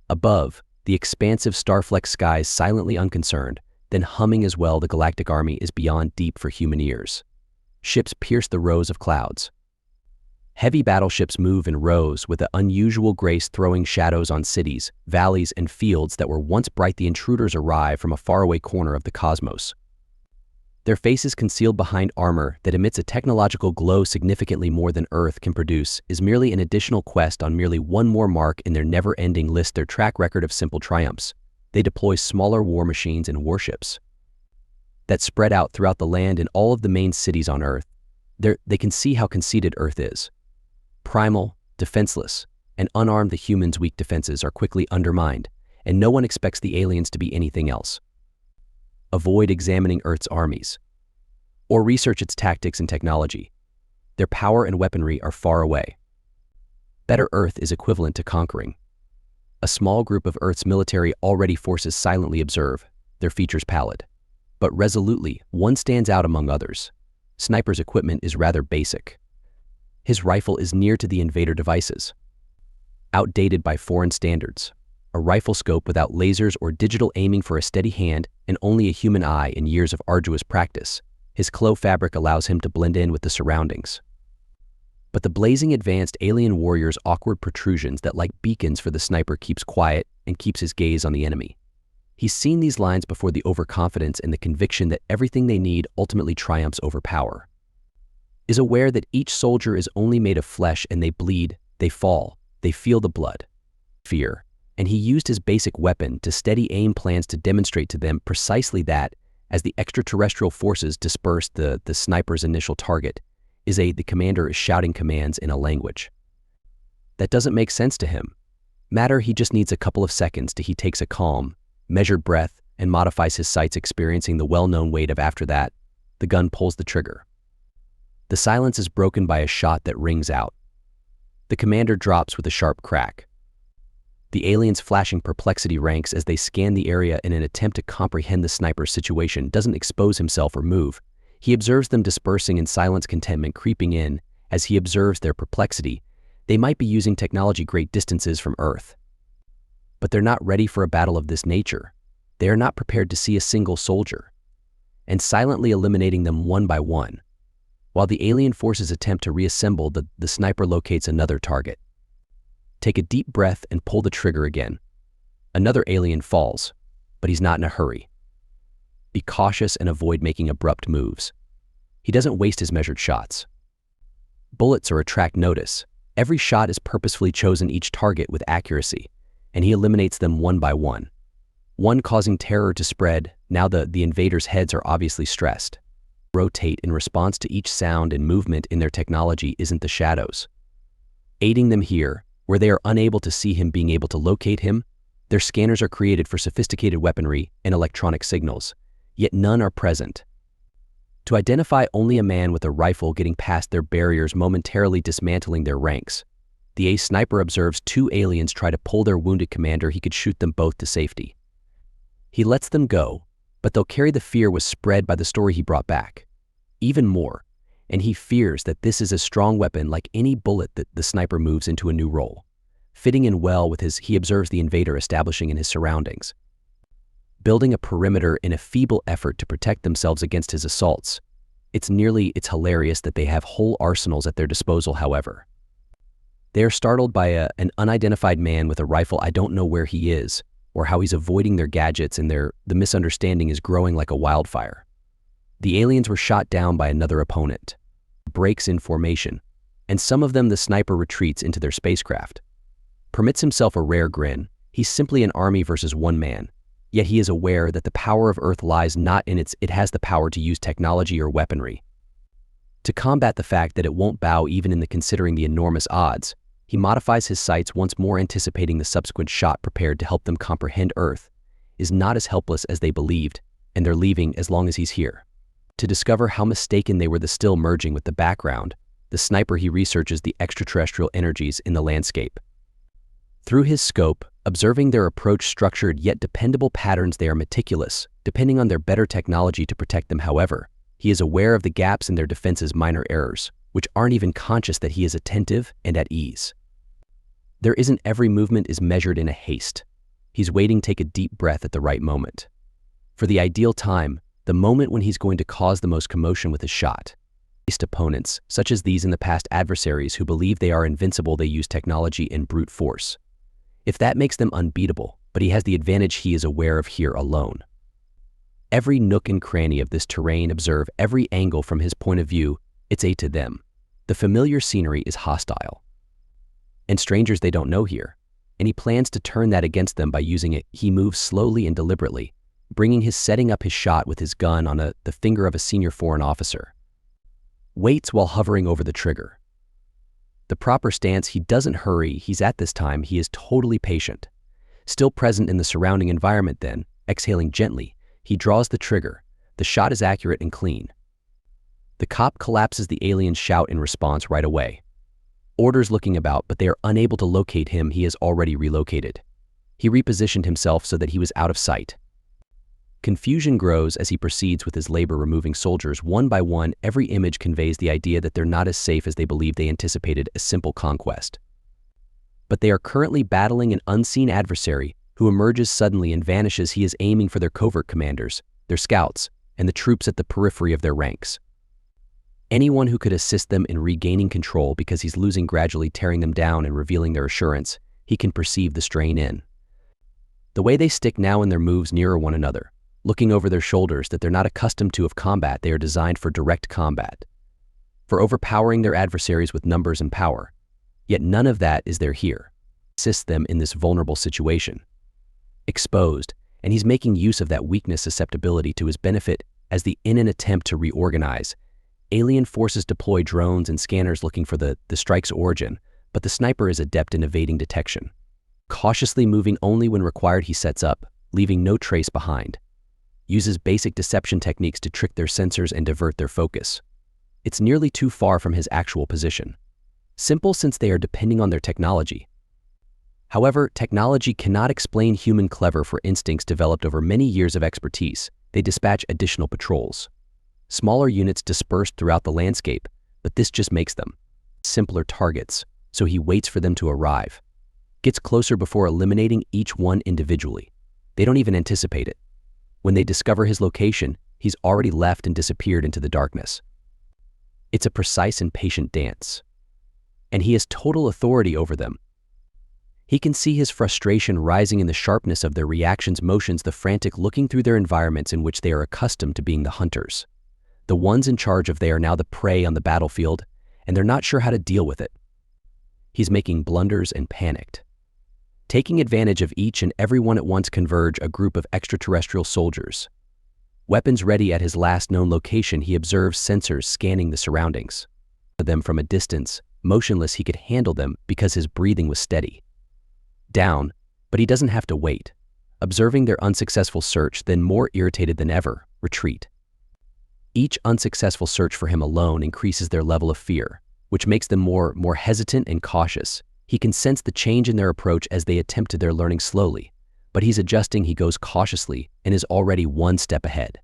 Above, the expansive star-flecked skies silently unconcerned, then humming as well. The galactic army is beyond deep for human ears. Ships pierce the rows of clouds. Heavy battleships move in rows with an unusual grace, throwing shadows on cities, valleys, and fields that were once bright. The intruders arrive from a faraway corner of the cosmos. Their faces concealed behind armor that emits a technological glow significantly more than Earth can produce is merely an additional quest on merely one more mark in their never-ending list. Their track record of simple triumphs. They deploy smaller war machines and warships that spread out throughout the land in all of the main cities on Earth. They can see how conceited Earth is. Primal, defenseless, and unarmed, the humans' weak defenses are quickly undermined, and no one expects the aliens to be anything else. Avoid examining Earth's armies or research its tactics and technology. Their power and weaponry are far away. Better Earth is equivalent to conquering. A small group of Earth's military already forces silently observe, their features pallid. But resolutely, one stands out among others. Sniper's equipment is rather basic. His rifle is near to the invader devices, outdated by foreign standards. A rifle scope without lasers or digital aiming for a steady hand and only a human eye in years of arduous practice. His cloth fabric allows him to blend in with the surroundings. But the blazing advanced alien warrior's awkward protrusions that like beacons for the sniper keeps quiet and keeps his gaze on the enemy. He's seen these lines before, the overconfidence and the conviction that everything they need ultimately triumphs over power. Is aware that each soldier is only made of flesh and they bleed, they fall, they feel the blood. Fear. And he used his basic weapon to steady aim plans to demonstrate to them precisely that, as the extraterrestrial forces disperse, the sniper's initial target the commander is shouting commands in a language that doesn't make sense to him. He just needs a couple of seconds he takes a calm, measured breath and modifies his sights, experiencing the well-known weight of after that, the gun pulls the trigger. The silence is broken by a shot that rings out. The commander drops with a sharp crack. The aliens' flashing perplexity ranks as they scan the area in an attempt to comprehend the sniper's situation. Doesn't expose himself or move. He observes them dispersing in silence, contentment creeping in as he observes their perplexity. They might be using technology great distances from Earth, but they're not ready for a battle of this nature. They are not prepared to see a single soldier, and silently eliminating them one by one. While the alien forces attempt to reassemble, the sniper locates another target. Take a deep breath and pull the trigger again. Another alien falls, but he's not in a hurry. Be cautious and avoid making abrupt moves. He doesn't waste his measured shots. Bullets attract notice. Every shot is purposefully chosen, each target with accuracy, and he eliminates them one by one. One causing terror to spread. Now the invaders' heads are obviously stressed. Rotate in response to each sound, and movement in their technology isn't the shadows aiding them here, where they are unable to see him, being able to locate him. Their scanners are created for sophisticated weaponry and electronic signals, yet none are present to identify only a man with a rifle getting past their barriers, momentarily dismantling their ranks. The ace sniper observes two aliens try to pull their wounded commander. He could shoot them both to safety. He lets them go, but they'll carry the fear was spread by the story he brought back. Even more, and he fears that this is a strong weapon. Like any bullet, that the sniper moves into a new role, fitting in well with he observes the invader establishing in his surroundings, building a perimeter in a feeble effort to protect themselves against his assaults. It's hilarious that they have whole arsenals at their disposal. However, they are startled by an unidentified man with a rifle. I don't know where he is or how he's avoiding their gadgets, and the misunderstanding is growing like a wildfire. The aliens were shot down by another opponent. Breaks in formation, and some of them the sniper retreats into their spacecraft. Permits himself a rare grin. He's simply an army versus one man. Yet he is aware that the power of Earth lies not in it has the power to use technology or weaponry to combat the fact that it won't bow even in considering the enormous odds. He modifies his sights once more, anticipating the subsequent shot, prepared to help them comprehend Earth is not as helpless as they believed, and they're leaving as long as he's here. To discover how mistaken they were, still merging with the background, the sniper he researches the extraterrestrial energies in the landscape. Through his scope, observing their approach, structured yet dependable patterns, they are meticulous, depending on their better technology to protect them. However, he is aware of the gaps in their defenses, minor errors, which aren't even conscious that he is attentive and at ease. Every movement is measured in a haste. He's waiting to take a deep breath at the right moment. For the ideal time, the moment when he's going to cause the most commotion with his shot. Opponents, such as these in the past adversaries who believe they are invincible, they use technology and brute force. If that makes them unbeatable, but he has the advantage he is aware of here alone. Every nook and cranny of this terrain, observe every angle from his point of view, it's a to them. The familiar scenery is hostile. And strangers they don't know here, and he plans to turn that against them by using it. He moves slowly and deliberately, setting up his shot with his gun on the finger of a senior foreign officer. Waits while hovering over the trigger. The proper stance, he doesn't hurry, he is totally patient. Still present in the surrounding environment then, exhaling gently, he draws the trigger. The shot is accurate and clean. The cop collapses the alien's shout in response right away. Orders looking about, but they are unable to locate him. He is already relocated. He repositioned himself so that he was out of sight. Confusion grows as he proceeds with his labor, removing soldiers one by one. Every image conveys the idea that they're not as safe as they believed. They anticipated a simple conquest. But they are currently battling an unseen adversary who emerges suddenly and vanishes. He is aiming for their covert commanders, their scouts, and the troops at the periphery of their ranks. Anyone who could assist them in regaining control, because he's losing gradually, tearing them down and revealing their assurance. He can perceive the strain in the way they stick now in their moves nearer one another, looking over their shoulders, that they're not accustomed to of combat. They are designed for direct combat, for overpowering their adversaries with numbers and power. Yet none of that is there here. Assists them in this vulnerable situation. Exposed, and he's making use of that weakness, susceptibility, to his benefit in an attempt to reorganize. Alien forces deploy drones and scanners looking for the strike's origin, but the sniper is adept in evading detection. Cautiously moving only when required, he sets up, leaving no trace behind. Uses basic deception techniques to trick their sensors and divert their focus. It's nearly too far from his actual position. Simple, since they are depending on their technology. However, technology cannot explain human clever. For instincts developed over many years of expertise, they dispatch additional patrols. Smaller units dispersed throughout the landscape, but this just makes them simpler targets, so he waits for them to arrive. Gets closer before eliminating each one individually. They don't even anticipate it. When they discover his location, he's already left and disappeared into the darkness. It's a precise and patient dance. And he has total authority over them. He can see his frustration rising in the sharpness of their reactions, motions, the frantic looking through their environments in which they are accustomed to being the hunters. The ones in charge of. They are now the prey on the battlefield, and they're not sure how to deal with it. He's making blunders and panicked. Taking advantage of each and every one at once, converge a group of extraterrestrial soldiers. Weapons ready at his last known location, he observes sensors scanning the surroundings. Them from a distance, motionless, he could handle them because his breathing was steady. Down, but he doesn't have to wait. Observing their unsuccessful search, then more irritated than ever, retreat. Each unsuccessful search for him alone increases their level of fear, which makes them more hesitant and cautious. He can sense the change in their approach as they attempt to their learning slowly, but he's adjusting. He goes cautiously and is already one step ahead.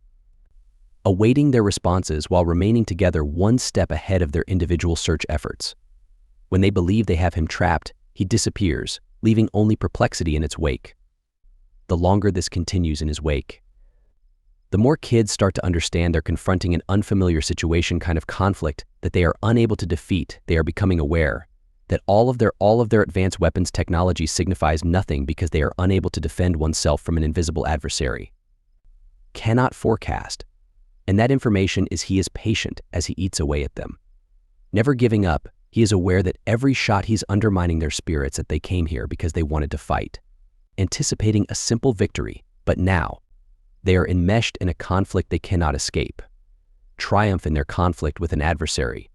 Awaiting their responses while remaining together one step ahead of their individual search efforts. When they believe they have him trapped, he disappears, leaving only perplexity in its wake. The longer this continues in his wake, the more kids start to understand they're confronting an unfamiliar situation, kind of conflict that they are unable to defeat. They are becoming aware that all of their advanced weapons technology signifies nothing because they are unable to defend oneself from an invisible adversary. Cannot forecast. And that information is he is patient as he eats away at them. Never giving up, he is aware that every shot he's undermining their spirits, that they came here because they wanted to fight. Anticipating a simple victory, but now, they are enmeshed in a conflict they cannot escape. Triumph in their conflict with an adversary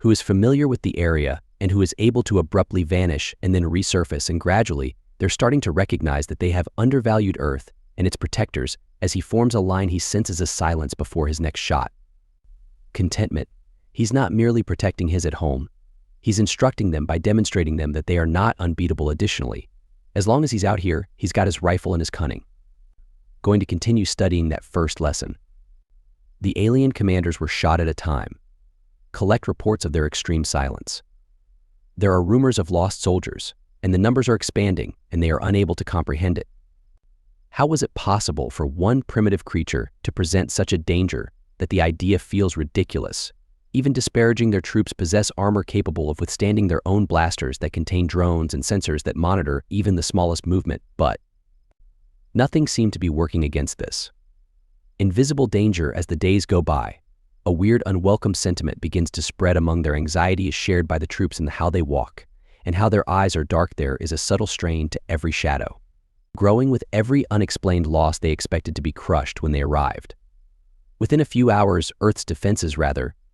who is familiar with the area and who is able to abruptly vanish and then resurface, and gradually, they're starting to recognize that they have undervalued Earth and its protectors. As he forms a line, he senses a silence before his next shot. Contentment. He's not merely protecting his at home. He's instructing them by demonstrating them that they are not unbeatable. Additionally, as long as he's out here, he's got his rifle and his cunning. Going to continue studying that first lesson. The alien commanders were shot at a time. Collect reports of their extreme silence. There are rumors of lost soldiers, and the numbers are expanding, and they are unable to comprehend it. How was it possible for one primitive creature to present such a danger that the idea feels ridiculous? Even disparaging their troops possess armor capable of withstanding their own blasters that contain drones and sensors that monitor even the smallest movement, but nothing seemed to be working against this. Invisible danger as the days go by. A weird, unwelcome sentiment begins to spread among their anxiety is shared by the troops in how they walk, and how their eyes are dark. There is a subtle strain to every shadow, growing with every unexplained loss. They expected to be crushed when they arrived. Within a few hours, Earth's defenses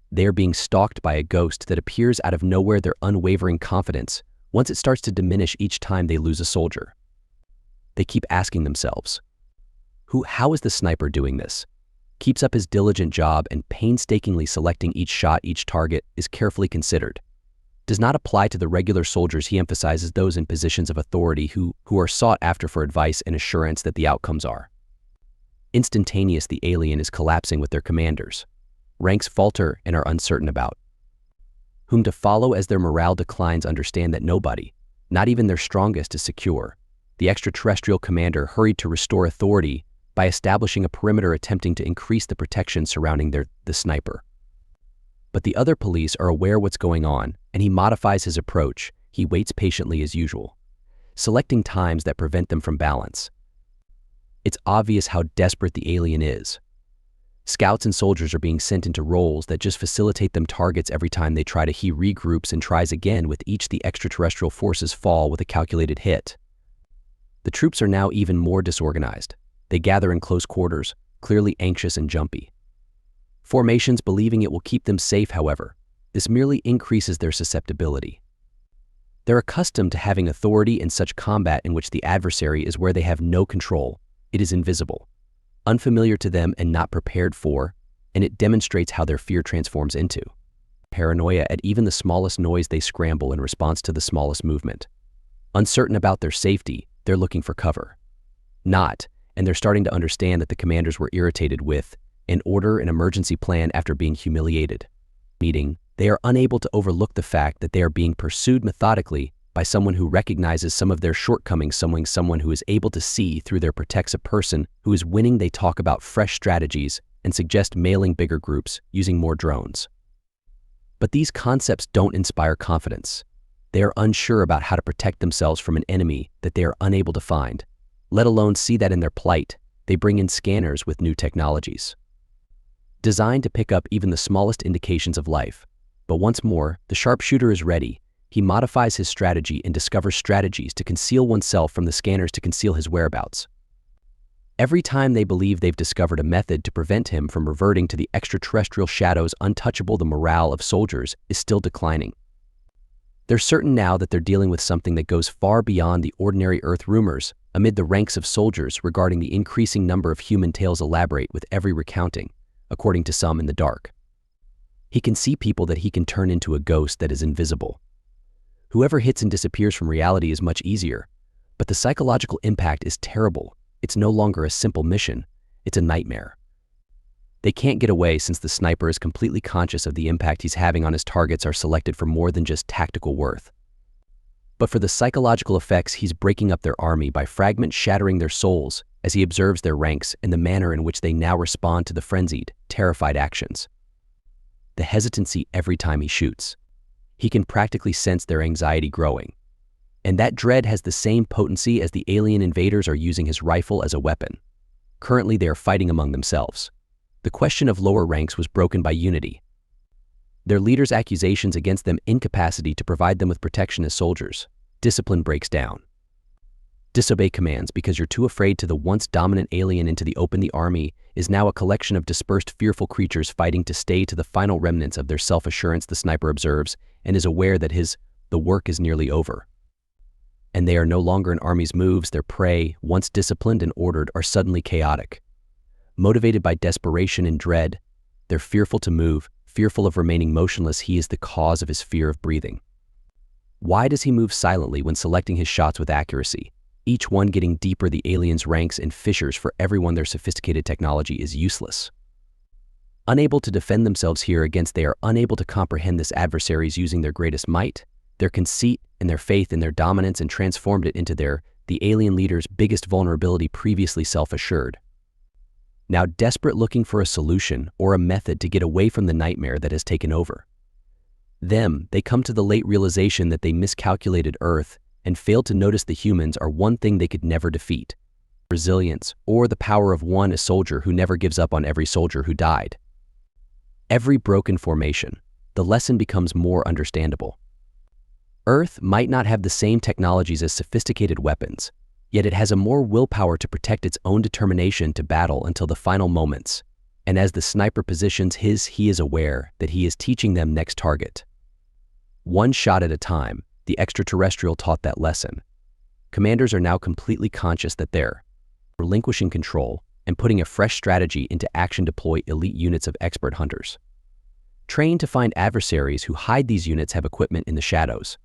they are being stalked by a ghost that appears out of nowhere. Their unwavering confidence, once it starts to diminish each time they lose a soldier. They keep asking themselves, how is the sniper doing this? Keeps up his diligent job and painstakingly selecting each shot. Each target is carefully considered. Does not apply to the regular soldiers. He emphasizes those in positions of authority who are sought after for advice and assurance that the outcomes are instantaneous. The alien is collapsing with their commanders. Ranks falter and are uncertain about whom to follow as their morale declines. Understand that nobody, not even their strongest, is secure. The extraterrestrial commander hurried to restore authority by establishing a perimeter, attempting to increase the protection surrounding the sniper. But the other police are aware what's going on, and he modifies his approach. He waits patiently as usual, selecting times that prevent them from balance. It's obvious how desperate the alien is. Scouts and soldiers are being sent into roles that just facilitate them targets every time they try to. He regroups and tries again. With each, the extraterrestrial forces fall with a calculated hit. The troops are now even more disorganized. They gather in close quarters, clearly anxious and jumpy. Formations, believing it will keep them safe. However, this merely increases their susceptibility. They're accustomed to having authority in such combat in which the adversary is where they have no control. It is invisible, unfamiliar to them and not prepared for, and it demonstrates how their fear transforms into paranoia. At even the smallest noise, they scramble in response to the smallest movement. Uncertain about their safety, they're looking for cover. And they're starting to understand that the commanders were irritated with an emergency plan after being humiliated. They are unable to overlook the fact that they are being pursued methodically by someone who recognizes some of their shortcomings. Someone who is able to see through their protects a person who is winning. They talk about fresh strategies and suggest mailing bigger groups, using more drones. But these concepts don't inspire confidence. They are unsure about how to protect themselves from an enemy that they are unable to find, let alone see that in their plight. They bring in scanners with new technologies, designed to pick up even the smallest indications of life. But once more, the sharpshooter is ready. He modifies his strategy and discovers strategies to conceal oneself from the scanners, to conceal his whereabouts. Every time they believe they've discovered a method to prevent him from reverting to the extraterrestrial shadows untouchable, the morale of soldiers is still declining. They're certain now that they're dealing with something that goes far beyond the ordinary Earth. Rumors amid the ranks of soldiers regarding the increasing number of human tales elaborate with every recounting. According to some in the dark, he can see people that he can turn into a ghost that is invisible. Whoever hits and disappears from reality is much easier, but the psychological impact is terrible. It's no longer a simple mission, it's a nightmare. They can't get away since the sniper is completely conscious of the impact he's having on his targets. Are selected for more than just tactical worth, but for the psychological effects. He's breaking up their army by fragments, shattering their souls as he observes their ranks and the manner in which they now respond to the frenzied, terrified actions. The hesitancy every time he shoots. He can practically sense their anxiety growing. And that dread has the same potency as the alien invaders are using his rifle as a weapon. Currently, they are fighting among themselves. The question of lower ranks was broken by unity. Their leaders' accusations against them incapacity to provide them with protection as soldiers. Discipline breaks down. Disobey commands because you're too afraid to the once dominant alien into the open. The army is now a collection of dispersed, fearful creatures fighting to stay to the final remnants of their self-assurance. The sniper observes and is aware that the work is nearly over. And they are no longer an army's moves. Their prey, once disciplined and ordered, are suddenly chaotic. Motivated by desperation and dread, they're fearful to move, fearful of remaining motionless. He is the cause of his fear of breathing. Why does he move silently when selecting his shots with accuracy? Each one getting deeper. The aliens' ranks and fissures. For everyone, their sophisticated technology is useless. Unable to defend themselves here against, they are unable to comprehend this adversaries using their greatest might. their conceit and their faith in their dominance, and transformed it into the alien leader's biggest vulnerability, previously self-assured. Now desperate, looking for a solution or a method to get away from the nightmare that has taken over. They come to the late realization that they miscalculated Earth and failed to notice the humans are one thing they could never defeat: resilience, or the power of a soldier who never gives up on every soldier who died. Every broken formation, the lesson becomes more understandable. Earth might not have the same technologies as sophisticated weapons, yet it has a more willpower to protect its own determination to battle until the final moments. And as the sniper positions he is aware that he is teaching them next target. One shot at a time, the extraterrestrial taught that lesson. Commanders are now completely conscious that they're relinquishing control and putting a fresh strategy into action. Deploy elite units of expert hunters. Trained to find adversaries who hide. These units have equipment in the shadows,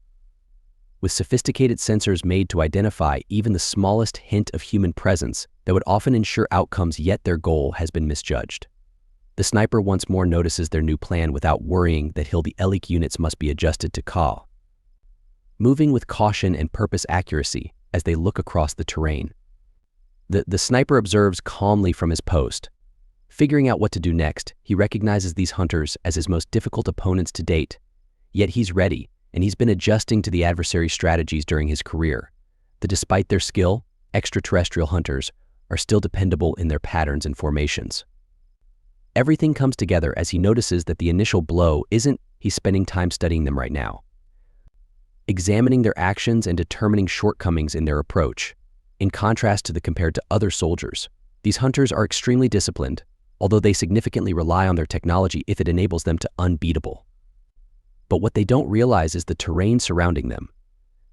with sophisticated sensors made to identify even the smallest hint of human presence that would often ensure outcomes, yet their goal has been misjudged. The sniper once more notices their new plan without worrying that the elite units must be adjusted to call. Moving with caution and purpose accuracy as they look across the terrain. The sniper observes calmly from his post. Figuring out what to do next, he recognizes these hunters as his most difficult opponents to date. Yet he's ready, and he's been adjusting to the adversary's strategies during his career. Despite their skill, extraterrestrial hunters are still dependable in their patterns and formations. Everything comes together as he notices that the initial blow isn't. He's spending time studying them right now, examining their actions and determining shortcomings in their approach. In contrast to compared to other soldiers, these hunters are extremely disciplined, although they significantly rely on their technology if it enables them to unbeatable. But what they don't realize is the terrain surrounding them.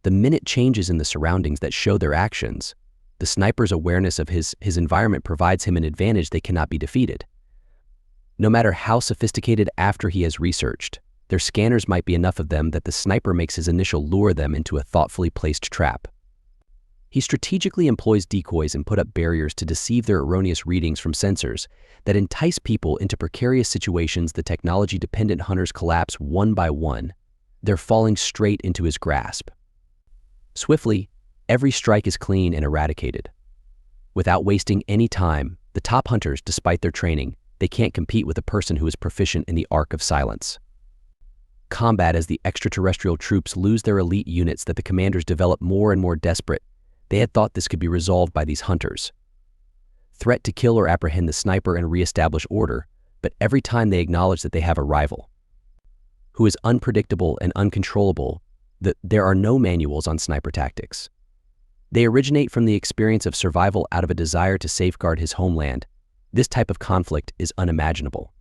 The minute changes in the surroundings that show their actions. The sniper's awareness of his environment provides him an advantage they cannot be defeated. No matter how sophisticated after he has researched, their scanners might be enough of them that the sniper makes his initial lure them into a thoughtfully placed trap. He strategically employs decoys and put up barriers to deceive their erroneous readings from sensors that entice people into precarious situations. The technology-dependent hunters collapse one by one. They're falling straight into his grasp. Swiftly, every strike is clean and eradicated. Without wasting any time, the top hunters, despite their training, they can't compete with a person who is proficient in the art of silence. Combat as the extraterrestrial troops lose their elite units that the commanders develop more and more desperate. They had thought this could be resolved by these hunters. Threat to kill or apprehend the sniper and reestablish order, but every time they acknowledge that they have a rival who is unpredictable and uncontrollable, that there are no manuals on sniper tactics. They originate from the experience of survival out of a desire to safeguard his homeland. This type of conflict is unimaginable.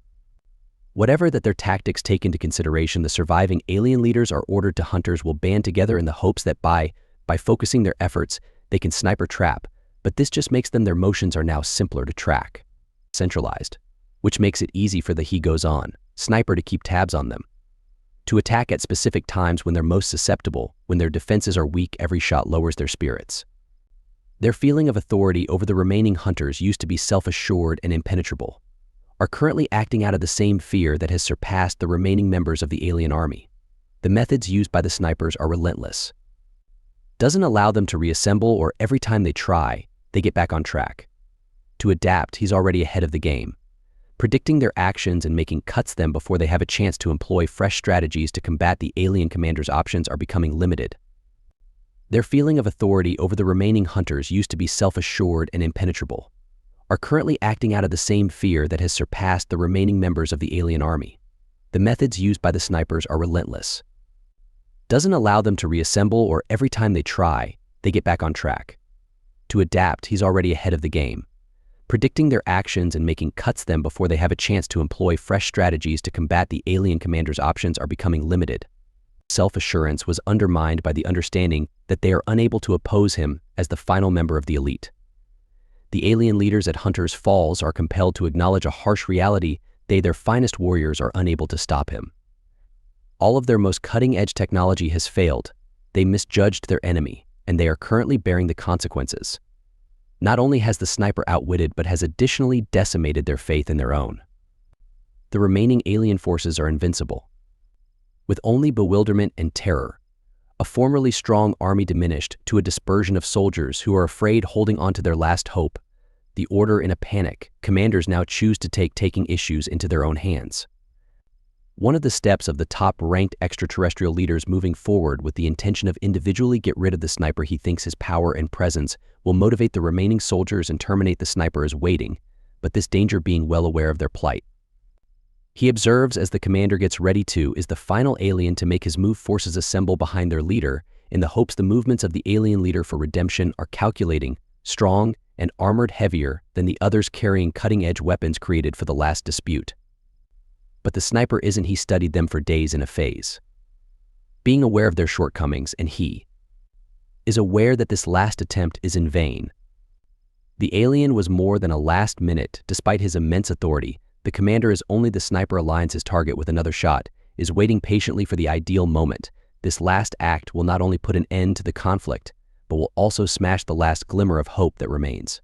Whatever that their tactics take into consideration, the surviving alien leaders are ordered to hunters will band together in the hopes that by focusing their efforts, they can sniper trap, but this just makes their motions are now simpler to track. Centralized, which makes it easy for he goes on, sniper to keep tabs on them. To attack at specific times when they're most susceptible, when their defenses are weak. Every shot lowers their spirits. Their feeling of authority over the remaining hunters used to be self-assured and impenetrable, are currently acting out of the same fear that has surpassed the remaining members of the alien army. The methods used by the snipers are relentless. Doesn't allow them to reassemble, or every time they try, they get back on track. To adapt, he's already ahead of the game, predicting their actions and making cuts them before they have a chance to employ fresh strategies to combat the alien commanders. Options are becoming limited. Their feeling of authority over the remaining hunters used to be self-assured and impenetrable, are currently acting out of the same fear that has surpassed the remaining members of the alien army. The methods used by the snipers are relentless. Doesn't allow them to reassemble, or every time they try, they get back on track. To adapt, he's already ahead of the game, predicting their actions and making cuts them before they have a chance to employ fresh strategies to combat the alien commanders. Options are becoming limited. Self-assurance was undermined by the understanding that they are unable to oppose him as the final member of the elite. The alien leaders at Hunter's Falls are compelled to acknowledge a harsh reality: their finest warriors are unable to stop him. All of their most cutting-edge technology has failed. They misjudged their enemy, and they are currently bearing the consequences. Not only has the sniper outwitted, but has additionally decimated their faith in their own. The remaining alien forces are invincible. With only bewilderment and terror, A formerly strong army diminished to a dispersion of soldiers who are afraid, holding on to their last hope. The order in a panic, commanders now choose to taking issues into their own hands. One of the steps of the top-ranked extraterrestrial leaders moving forward with the intention of individually get rid of the sniper he thinks his power and presence will motivate the remaining soldiers and terminate the sniper is waiting, but this danger being well aware of their plight. He observes as the commander gets ready to is the final alien to make his move. Forces assemble behind their leader in the hopes the movements of the alien leader for redemption are calculating, strong, and armored heavier than the others carrying cutting-edge weapons created for the last dispute. But the sniper isn't. He studied them for days in a phase, being aware of their shortcomings, and he is aware that this last attempt is in vain. The alien was more than a last minute. Despite his immense authority, the commander is only the sniper aligns his target with another shot, is waiting patiently for the ideal moment. This last act will not only put an end to the conflict, but will also smash the last glimmer of hope that remains.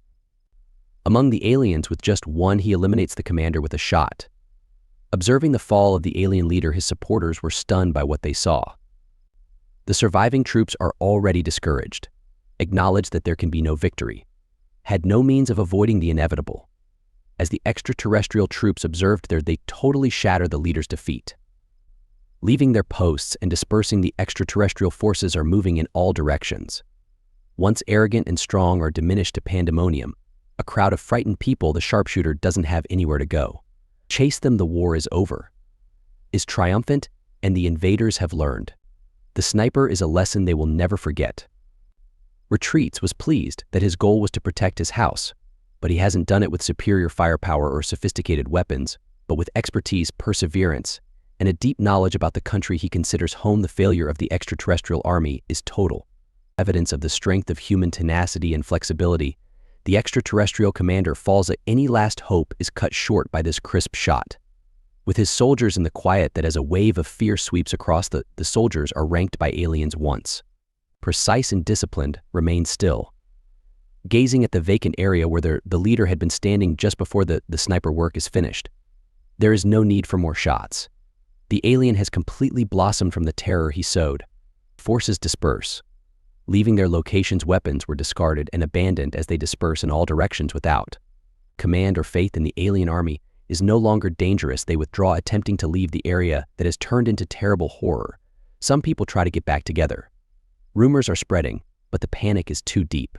Among the aliens, with just one, he eliminates the commander with a shot. Observing the fall of the alien leader, his supporters were stunned by what they saw. The surviving troops are already discouraged, acknowledge that there can be no victory, had no means of avoiding the inevitable. As the extraterrestrial troops observed they totally shatter the leader's defeat. Leaving their posts and dispersing, the extraterrestrial forces are moving in all directions. Once arrogant and strong, are diminished to pandemonium. A crowd of frightened people. The sharpshooter doesn't have anywhere to go. Chase them. The war is over, is triumphant, and the invaders have learned. The sniper is a lesson they will never forget. Retreats was pleased that his goal was to protect his house, but he hasn't done it with superior firepower or sophisticated weapons, but with expertise, perseverance, and a deep knowledge about the country he considers home. The failure of the extraterrestrial army is total evidence of the strength of human tenacity and flexibility. The extraterrestrial commander falls. Any last hope is cut short by this crisp shot. With his soldiers in the quiet that as a wave of fear sweeps across, the soldiers are ranked by aliens once precise and disciplined, remain still, gazing at the vacant area where the leader had been standing just before the sniper work is finished. There is no need for more shots. The alien has completely blossomed from the terror he sowed. Forces disperse. Leaving their locations, weapons were discarded and abandoned as they disperse in all directions without command or faith in the alien army is no longer dangerous. They withdraw, attempting to leave the area that has turned into terrible horror. Some people try to get back together. Rumors are spreading, but the panic is too deep.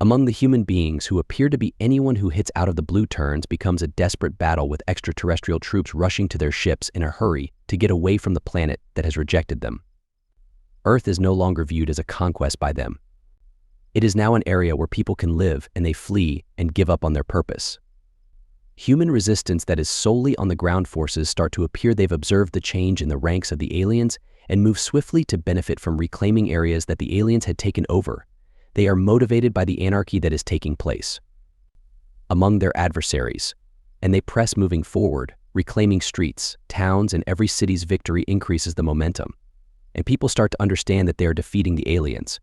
Among the human beings, who appear to be anyone who hits out of the blue, turns becomes a desperate battle, with extraterrestrial troops rushing to their ships in a hurry to get away from the planet that has rejected them. Earth is no longer viewed as a conquest by them. It is now an area where people can live, and they flee and give up on their purpose. Human resistance that is solely on the ground forces start to appear. They've observed the change in the ranks of the aliens and move swiftly to benefit from reclaiming areas that the aliens had taken over. They are motivated by the anarchy that is taking place among their adversaries, and they press, moving forward, reclaiming streets, towns, and every city's victory increases the momentum, and people start to understand that they are defeating the aliens.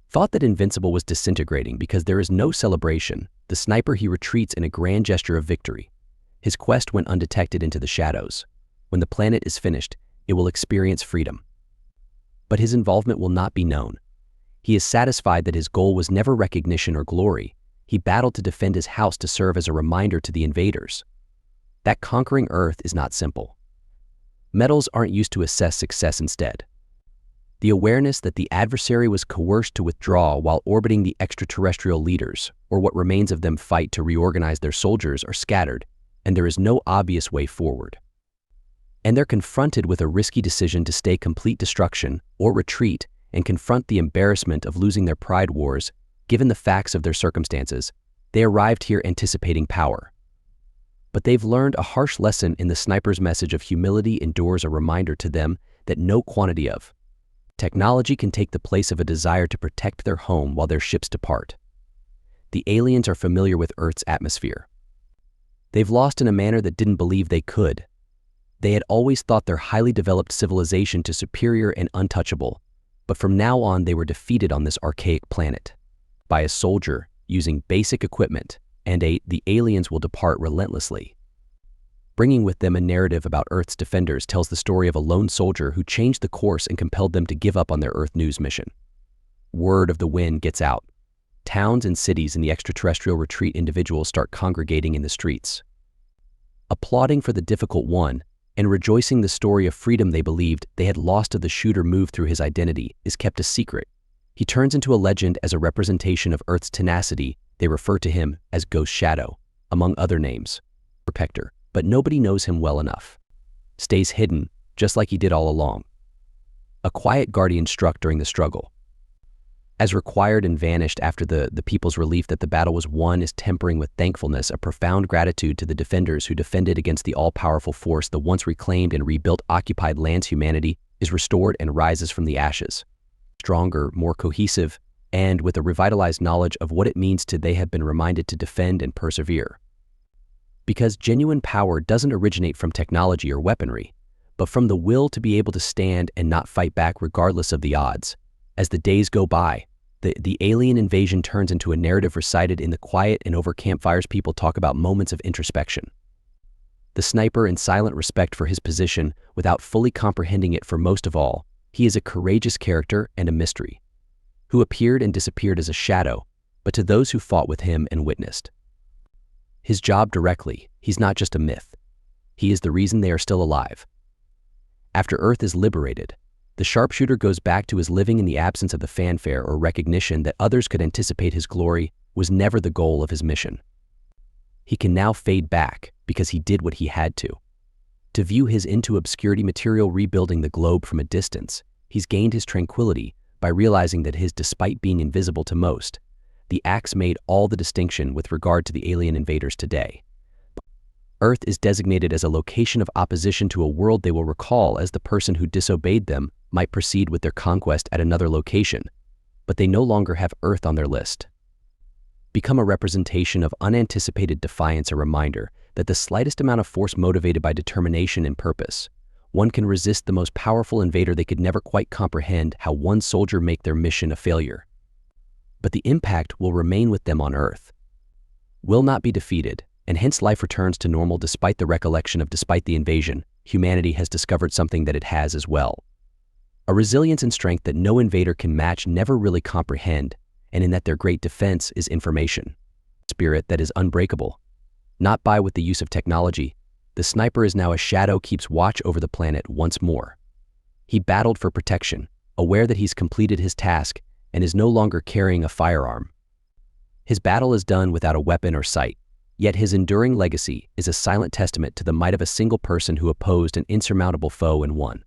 Thought that invincible was disintegrating because there is no celebration. The sniper, he retreats in a grand gesture of victory. His quest went undetected into the shadows. When the planet is finished, it will experience freedom. But his involvement will not be known. He is satisfied that his goal was never recognition or glory. He battled to defend his house, to serve as a reminder to the invaders that conquering Earth is not simple. Metals aren't used to assess success. Instead, the awareness that the adversary was coerced to withdraw while orbiting the extraterrestrial leaders, or what remains of them, fight to reorganize their soldiers, are scattered, and there is no obvious way forward. And they're confronted with a risky decision to stay complete destruction or retreat and confront the embarrassment of losing their pride. Wars. Given the facts of their circumstances, they arrived here anticipating power. But they've learned a harsh lesson in the sniper's message of humility. Endures a reminder to them that no quantity of technology can take the place of a desire to protect their home while their ships depart. The aliens are familiar with Earth's atmosphere. They've lost in a manner that didn't believe they could. They had always thought their highly developed civilization to superior and untouchable, but from now on they were defeated on this archaic planet by a soldier using basic equipment, and the aliens will depart relentlessly. Bringing with them a narrative about Earth's defenders tells the story of a lone soldier who changed the course and compelled them to give up on their Earth news mission. Word of the win gets out. Towns and cities in the extraterrestrial retreat individuals start congregating in the streets, applauding for the difficult one and rejoicing the story of freedom they believed they had lost to the shooter moved through his identity is kept a secret. He turns into a legend as a representation of Earth's tenacity. They refer to him as Ghost Shadow, among other names. Protector, but nobody knows him well enough. Stays hidden, just like he did all along. A quiet guardian struck during the struggle, as required and vanished after the people's relief that the battle was won, is tempering with thankfulness a profound gratitude to the defenders who defended against the all-powerful force. The once reclaimed and rebuilt occupied lands. Humanity is restored and rises from the ashes, stronger, more cohesive, and with a revitalized knowledge of what it means to they have been reminded to defend and persevere. Because genuine power doesn't originate from technology or weaponry, but from the will to be able to stand and not fight back regardless of the odds. As the days go by, the alien invasion turns into a narrative recited in the quiet, and over campfires people talk about moments of introspection. The sniper in silent respect for his position without fully comprehending it. For most of all, he is a courageous character and a mystery, who appeared and disappeared as a shadow, but to those who fought with him and witnessed his job directly, he's not just a myth. He is the reason they are still alive. After Earth is liberated, the sharpshooter goes back to his living in the absence of the fanfare or recognition that others could anticipate. His glory was never the goal of his mission. He can now fade back because he did what he had to. To view his into obscurity material rebuilding the globe from a distance, he's gained his tranquility by realizing that despite being invisible to most, the axe made all the distinction with regard to the alien invaders today. Earth is designated as a location of opposition to a world they will recall, as the person who disobeyed them might proceed with their conquest at another location, but they no longer have Earth on their list. Become a representation of unanticipated defiance, a reminder that the slightest amount of force motivated by determination and purpose, one can resist the most powerful invader. They could never quite comprehend how one soldier make their mission a failure, but the impact will remain with them on Earth, will not be defeated, and hence life returns to normal despite the recollection of despite the invasion. Humanity has discovered something that it has as well. A resilience and strength that no invader can match, never really comprehend, and in that their great defense is information. Spirit that is unbreakable. Not by with the use of technology, the sniper is now a shadow, keeps watch over the planet once more. He battled for protection, aware that he's completed his task and is no longer carrying a firearm. His battle is done without a weapon or sight. Yet his enduring legacy is a silent testament to the might of a single person who opposed an insurmountable foe and won.